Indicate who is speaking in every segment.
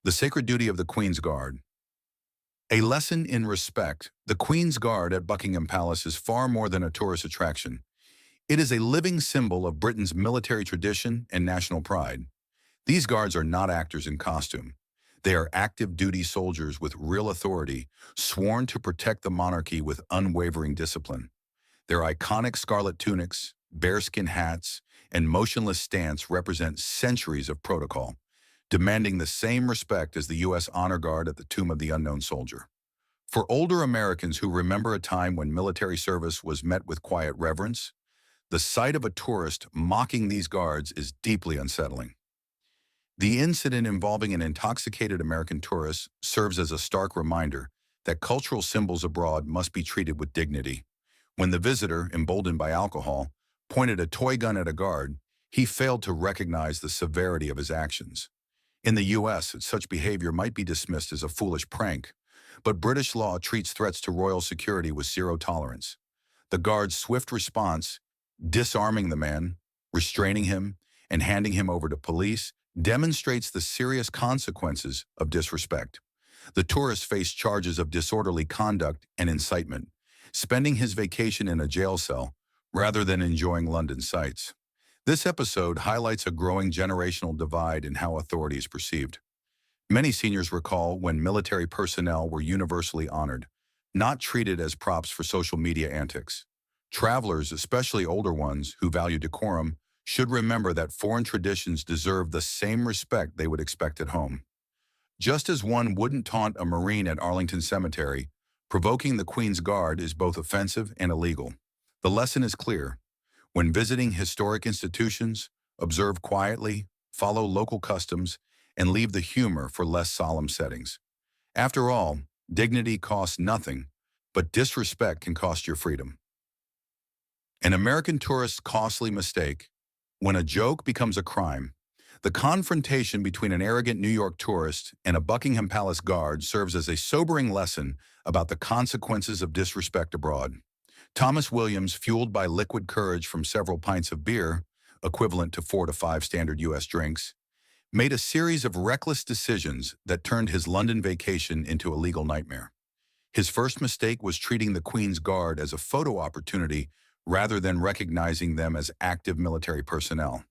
Speaker 1: The Sacred Duty of the Queen's Guard. A lesson in respect, the Queen's Guard at Buckingham Palace is far more than a tourist attraction. It is a living symbol of Britain's military tradition and national pride. These guards are not actors in costume. They are active duty soldiers with real authority, sworn to protect the monarchy with unwavering discipline. Their iconic scarlet tunics, bearskin hats, and motionless stance represent centuries of protocol, demanding the same respect as the U.S. Honor Guard at the Tomb of the Unknown Soldier. For older Americans who remember a time when military service was met with quiet reverence, the sight of a tourist mocking these guards is deeply unsettling. The incident involving an intoxicated American tourist serves as a stark reminder that cultural symbols abroad must be treated with dignity. When the visitor, emboldened by alcohol, pointed a toy gun at a guard, he failed to recognize the severity of his actions. In the U.S., such behavior might be dismissed as a foolish prank, but British law treats threats to royal security with zero tolerance. The guard's swift response, disarming the man, restraining him, and handing him over to police, demonstrates the serious consequences of disrespect. The tourist faced charges of disorderly conduct and incitement, spending his vacation in a jail cell rather than enjoying London sights. This episode highlights a growing generational divide in how authority is perceived. Many seniors recall when military personnel were universally honored, not treated as props for social media antics. Travelers, especially older ones who value decorum, should remember that foreign traditions deserve the same respect they would expect at home. Just as one wouldn't taunt a Marine at Arlington Cemetery, provoking the Queen's Guard is both offensive and illegal. The lesson is clear. When visiting historic institutions, observe quietly, follow local customs, and leave the humor for less solemn settings. After all, dignity costs nothing, but disrespect can cost your freedom. An American tourist's costly mistake. When a joke becomes a crime, the confrontation between an arrogant New York tourist and a Buckingham Palace guard serves as a sobering lesson about the consequences of disrespect abroad. Thomas Williams, fueled by liquid courage from several pints of beer, equivalent to 4 to 5 standard U.S. drinks, made a series of reckless decisions that turned his London vacation into a legal nightmare. His first mistake was treating the Queen's Guard as a photo opportunity rather than recognizing them as active military personnel.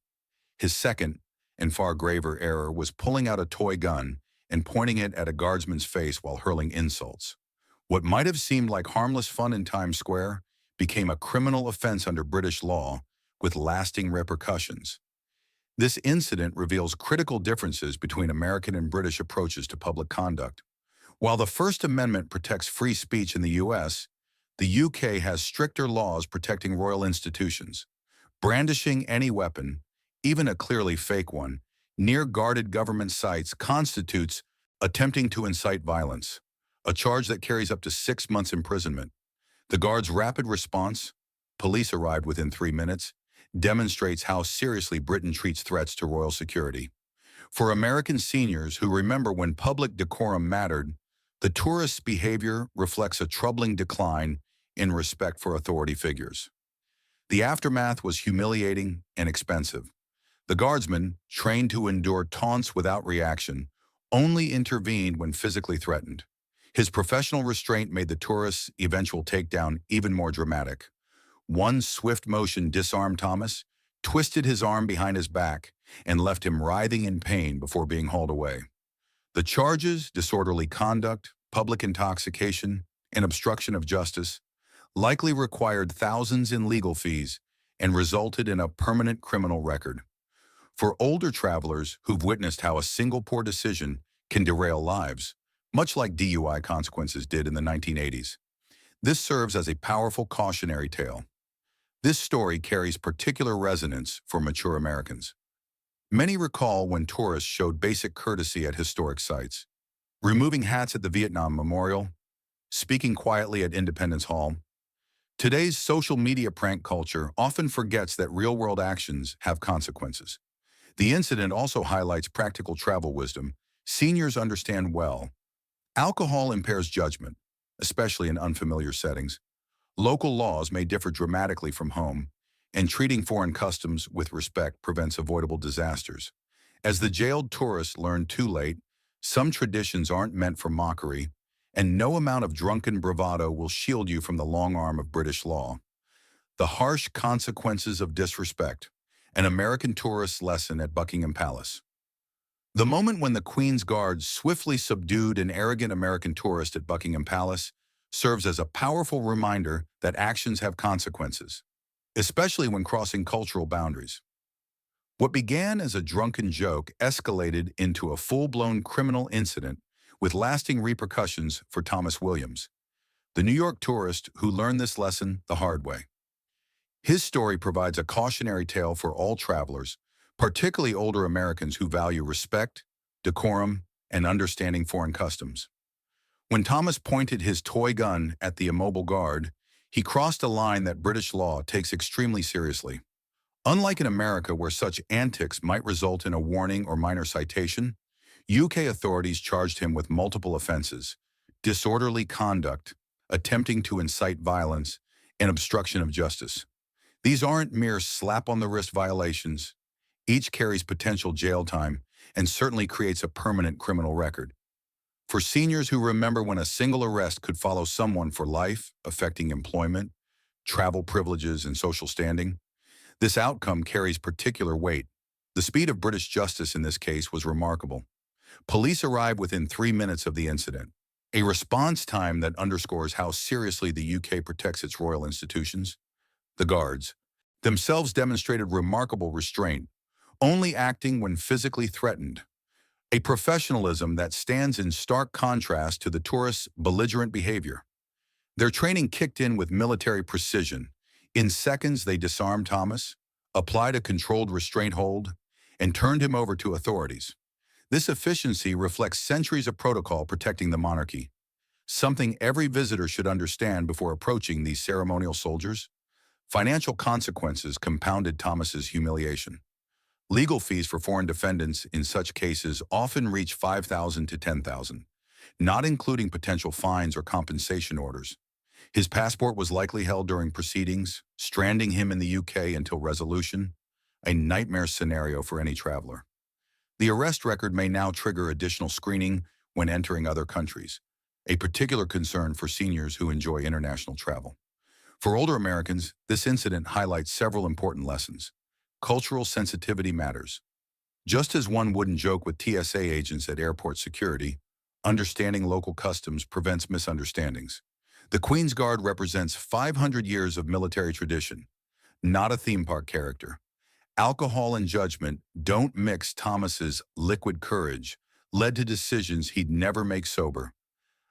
Speaker 1: His second, and far graver error was pulling out a toy gun and pointing it at a guardsman's face while hurling insults. What might have seemed like harmless fun in Times Square became a criminal offense under British law with lasting repercussions. This incident reveals critical differences between American and British approaches to public conduct. While the First Amendment protects free speech in the U.S., the U.K. has stricter laws protecting royal institutions. Brandishing any weapon, even a clearly fake one, near guarded government sites constitutes attempting to incite violence, a charge that carries up to 6 months imprisonment. The guard's rapid response, police arrived within 3 minutes, demonstrates how seriously Britain treats threats to royal security. For American seniors who remember when public decorum mattered, the tourist's behavior reflects a troubling decline in respect for authority figures. The aftermath was humiliating and expensive. The guardsman, trained to endure taunts without reaction, only intervened when physically threatened. His professional restraint made the tourist's eventual takedown even more dramatic. One swift motion disarmed Thomas, twisted his arm behind his back, and left him writhing in pain before being hauled away. The charges, disorderly conduct, public intoxication, and obstruction of justice, likely required thousands in legal fees and resulted in a permanent criminal record. For older travelers who've witnessed how a single poor decision can derail lives, much like DUI consequences did in the 1980s, this serves as a powerful cautionary tale. This story carries particular resonance for mature Americans. Many recall when tourists showed basic courtesy at historic sites, removing hats at the Vietnam Memorial, speaking quietly at Independence Hall. Today's social media prank culture often forgets that real-world actions have consequences. The incident also highlights practical travel wisdom seniors understand well. Alcohol impairs judgment, especially in unfamiliar settings. Local laws may differ dramatically from home, and treating foreign customs with respect prevents avoidable disasters. As the jailed tourist learned too late, Some traditions aren't meant for mockery, and no amount of drunken bravado will shield you from the long arm of British law. The harsh consequences of disrespect, an American tourist's lesson at Buckingham Palace. The moment when the Queen's Guard swiftly subdued an arrogant American tourist at Buckingham Palace serves as a powerful reminder that actions have consequences, especially when crossing cultural boundaries. What began as a drunken joke escalated into a full-blown criminal incident with lasting repercussions for Thomas Williams, the New York tourist who learned this lesson the hard way. His story provides a cautionary tale for all travelers, particularly older Americans who value respect, decorum, and understanding foreign customs. When Thomas pointed his toy gun at the immobile guard, he crossed a line that British law takes extremely seriously. Unlike in America where such antics might result in a warning or minor citation, UK authorities charged him with multiple offenses: disorderly conduct, attempting to incite violence, and obstruction of justice. These aren't mere slap-on-the-wrist violations. Each carries potential jail time and certainly creates a permanent criminal record. For seniors who remember when a single arrest could follow someone for life, affecting employment, travel privileges, and social standing, this outcome carries particular weight. The speed of British justice in this case was remarkable. Police arrived within 3 minutes of the incident, a response time that underscores how seriously the UK protects its royal institutions. The guards themselves demonstrated remarkable restraint, only acting when physically threatened, a professionalism that stands in stark contrast to the tourists' belligerent behavior. Their training kicked in with military precision. In seconds, they disarmed Thomas, applied a controlled restraint hold, and turned him over to authorities. This efficiency reflects centuries of protocol protecting the monarchy, something every visitor should understand before approaching these ceremonial soldiers. Financial consequences compounded Thomas's humiliation. Legal fees for foreign defendants in such cases often reach $5,000 to $10,000, not including potential fines or compensation orders. His passport was likely held during proceedings, stranding him in the UK until resolution, a nightmare scenario for any traveler. The arrest record may now trigger additional screening when entering other countries, a particular concern for seniors who enjoy international travel. For older Americans, this incident highlights several important lessons. Cultural sensitivity matters. Just as one wouldn't joke with TSA agents at airport security, understanding local customs prevents misunderstandings. The Queen's Guard represents 500 years of military tradition, not a theme park character. Alcohol and judgment don't mix. Thomas's liquid courage led to decisions he'd never make sober.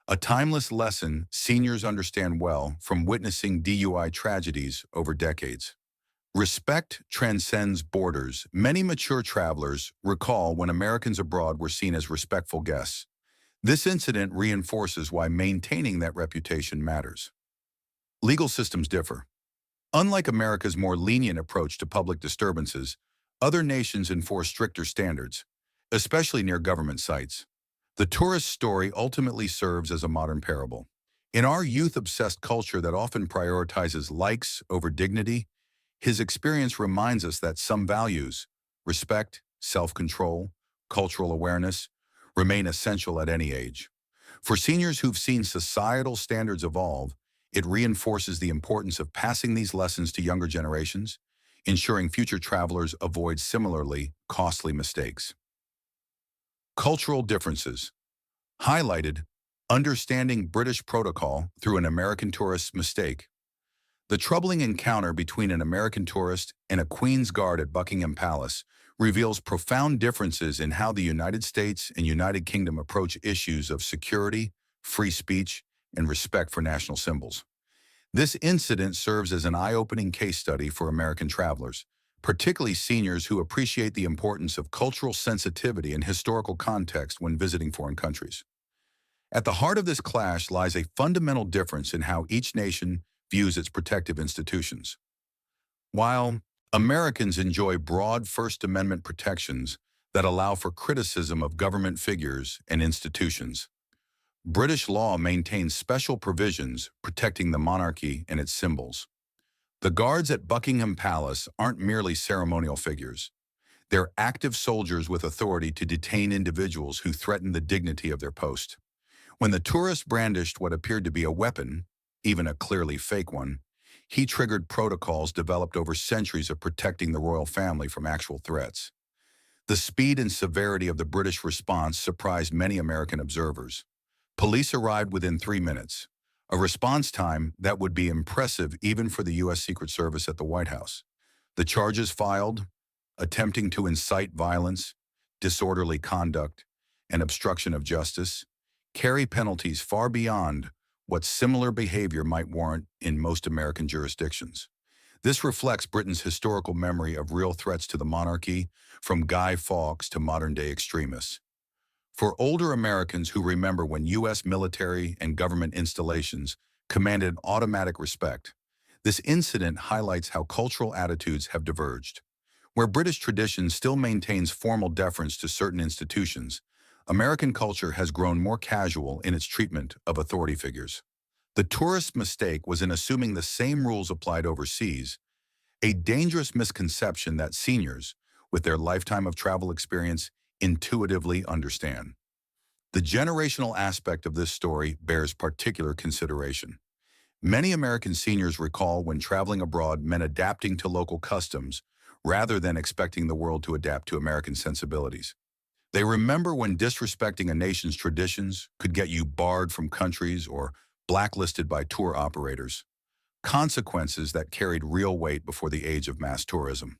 Speaker 1: A timeless lesson seniors understand well from witnessing DUI tragedies over decades. Respect transcends borders. Many mature travelers recall when Americans abroad were seen as respectful guests. This incident reinforces why maintaining that reputation matters. Legal systems differ. Unlike America's more lenient approach to public disturbances, other nations enforce stricter standards, especially near government sites. The tourist story ultimately serves as a modern parable. In our youth-obsessed culture that often prioritizes likes over dignity, his experience reminds us that some values, respect, self-control, cultural awareness, remain essential at any age. For seniors who've seen societal standards evolve, it reinforces the importance of passing these lessons to younger generations, ensuring future travelers avoid similarly costly mistakes. Cultural differences. Highlighted, understanding British protocol through an American tourist's mistake. The troubling encounter between an American tourist and a Queen's Guard at Buckingham Palace reveals profound differences in how the United States and United Kingdom approach issues of security, free speech, and respect for national symbols. This incident serves as an eye-opening case study for American travelers, particularly seniors who appreciate the importance of cultural sensitivity and historical context when visiting foreign countries. At the heart of this clash lies a fundamental difference in how each nation views its protective institutions. While Americans enjoy broad First Amendment protections that allow for criticism of government figures and institutions, British law maintains special provisions protecting the monarchy and its symbols. The guards at Buckingham Palace aren't merely ceremonial figures. They're active soldiers with authority to detain individuals who threaten the dignity of their post. When the tourist brandished what appeared to be a weapon, even a clearly fake one, he triggered protocols developed over centuries of protecting the royal family from actual threats. The speed and severity of the British response surprised many American observers. Police arrived within 3 minutes, a response time that would be impressive even for the U.S. Secret Service at the White House. The charges filed, attempting to incite violence, disorderly conduct, and obstruction of justice, carry penalties far beyond what similar behavior might warrant in most American jurisdictions. This reflects Britain's historical memory of real threats to the monarchy, from Guy Fawkes to modern-day extremists. For older Americans who remember when U.S. military and government installations commanded automatic respect, this incident highlights how cultural attitudes have diverged. Where British tradition still maintains formal deference to certain institutions, American culture has grown more casual in its treatment of authority figures. The tourist's mistake was in assuming the same rules applied overseas, a dangerous misconception that seniors, with their lifetime of travel experience, intuitively understand. The generational aspect of this story bears particular consideration. Many American seniors recall when traveling abroad meant adapting to local customs rather than expecting the world to adapt to American sensibilities. They remember when disrespecting a nation's traditions could get you barred from countries or blacklisted by tour operators, consequences that carried real weight before the age of mass tourism.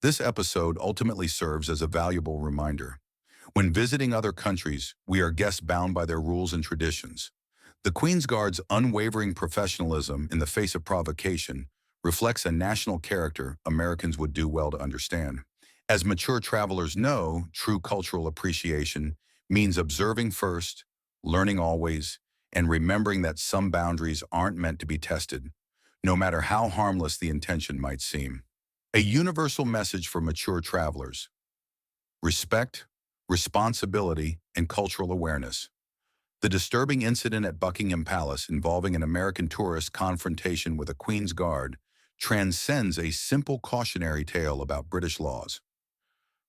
Speaker 1: This episode ultimately serves as a valuable reminder. When visiting other countries, we are guests bound by their rules and traditions. The Queen's Guard's unwavering professionalism in the face of provocation reflects a national character Americans would do well to understand. As mature travelers know, true cultural appreciation means observing first, learning always, and remembering that some boundaries aren't meant to be tested, no matter how harmless the intention might seem. A universal message for mature travelers: respect, responsibility, and cultural awareness. The disturbing incident at Buckingham Palace involving an American tourist confrontation with a Queen's Guard transcends a simple cautionary tale about British laws.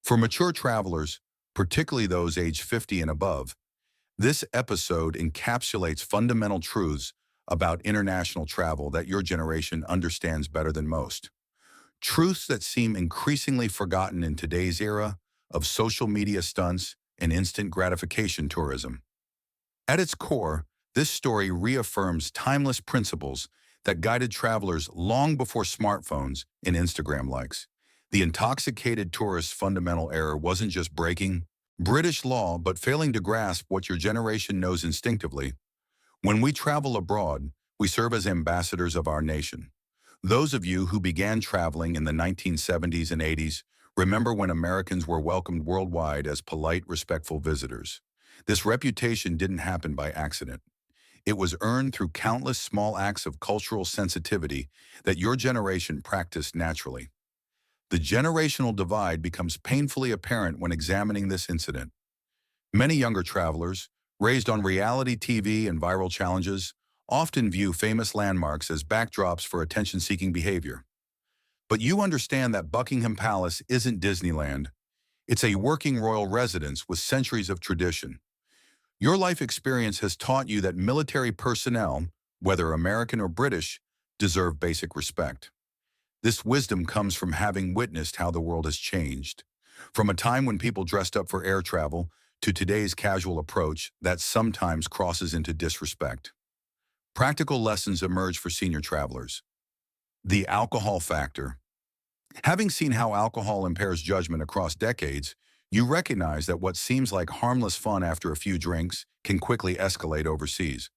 Speaker 1: For mature travelers, particularly those aged 50 and above, this episode encapsulates fundamental truths about international travel that your generation understands better than most. Truths that seem increasingly forgotten in today's era of social media stunts and instant gratification tourism. At its core, this story reaffirms timeless principles that guided travelers long before smartphones and Instagram likes. The intoxicated tourist's fundamental error wasn't just breaking British law, but failing to grasp what your generation knows instinctively. When we travel abroad, we serve as ambassadors of our nation. Those of you who began traveling in the 1970s and 80s remember when Americans were welcomed worldwide as polite, respectful visitors. This reputation didn't happen by accident. It was earned through countless small acts of cultural sensitivity that your generation practiced naturally. The generational divide becomes painfully apparent when examining this incident. Many younger travelers, raised on reality TV and viral challenges, often view famous landmarks as backdrops for attention-seeking behavior. But you understand that Buckingham Palace isn't Disneyland. It's a working royal residence with centuries of tradition. Your life experience has taught you that military personnel, whether American or British, deserve basic respect. This wisdom comes from having witnessed how the world has changed. From a time when people dressed up for air travel to today's casual approach that sometimes crosses into disrespect. Practical lessons emerge for senior travelers. The alcohol factor. Having seen how alcohol impairs judgment across decades, you recognize that what seems like harmless fun after a few drinks can quickly escalate overseas.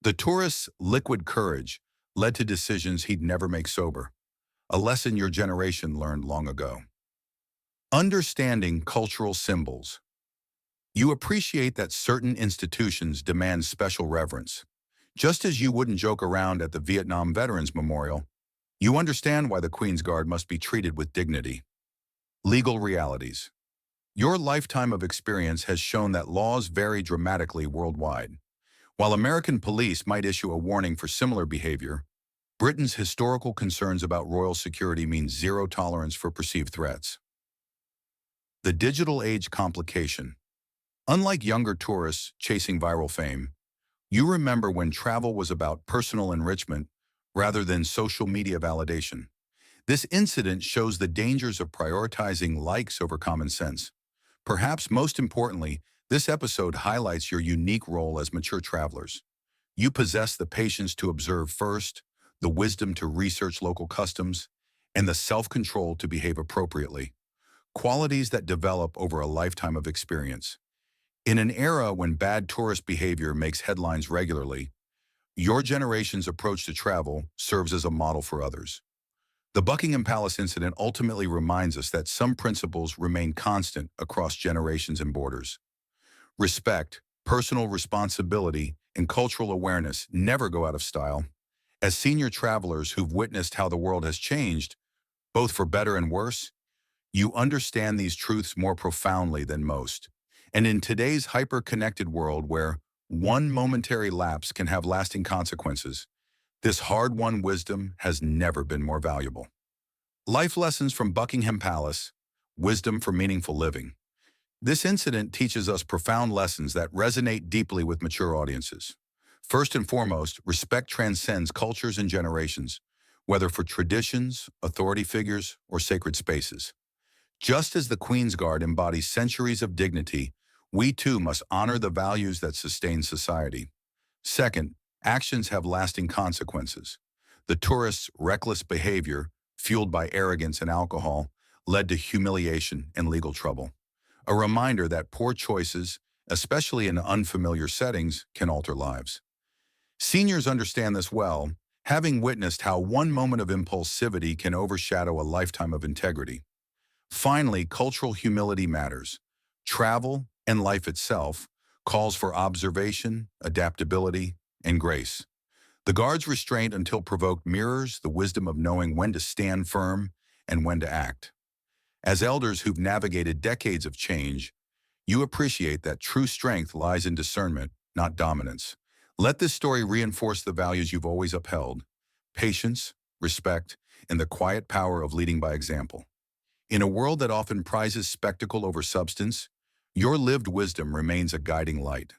Speaker 1: The tourist's liquid courage led to decisions he'd never make sober, a lesson your generation learned long ago. Understanding cultural symbols. You appreciate that certain institutions demand special reverence. Just as you wouldn't joke around at the Vietnam Veterans Memorial, you understand why the Queen's Guard must be treated with dignity. Legal realities. Your lifetime of experience has shown that laws vary dramatically worldwide. While American police might issue a warning for similar behavior, Britain's historical concerns about royal security mean zero tolerance for perceived threats. The digital age complication. Unlike younger tourists chasing viral fame, you remember when travel was about personal enrichment rather than social media validation. This incident shows the dangers of prioritizing likes over common sense. Perhaps most importantly, this episode highlights your unique role as mature travelers. You possess the patience to observe first, the wisdom to research local customs, and the self-control to behave appropriately, qualities that develop over a lifetime of experience. In an era when bad tourist behavior makes headlines regularly, your generation's approach to travel serves as a model for others. The Buckingham Palace incident ultimately reminds us that some principles remain constant across generations and borders. Respect, personal responsibility, and cultural awareness never go out of style. As senior travelers who've witnessed how the world has changed, both for better and worse, you understand these truths more profoundly than most. And in today's hyper-connected world where one momentary lapse can have lasting consequences, this hard-won wisdom has never been more valuable. Life lessons from Buckingham Palace, wisdom for meaningful living. This incident teaches us profound lessons that resonate deeply with mature audiences. First and foremost, respect transcends cultures and generations, whether for traditions, authority figures, or sacred spaces. Just as the Queen's Guard embodies centuries of dignity, we too must honor the values that sustain society. Second, actions have lasting consequences. The tourists' reckless behavior, fueled by arrogance and alcohol, led to humiliation and legal trouble. A reminder that poor choices, especially in unfamiliar settings, can alter lives. Seniors understand this well, having witnessed how one moment of impulsivity can overshadow a lifetime of integrity. Finally, cultural humility matters. Travel, and life itself, calls for observation, adaptability, and grace. The guard's restraint until provoked mirrors the wisdom of knowing when to stand firm and when to act. As elders who've navigated decades of change, you appreciate that true strength lies in discernment, not dominance. Let this story reinforce the values you've always upheld: patience, respect, and the quiet power of leading by example. In a world that often prizes spectacle over substance, your lived wisdom remains a guiding light.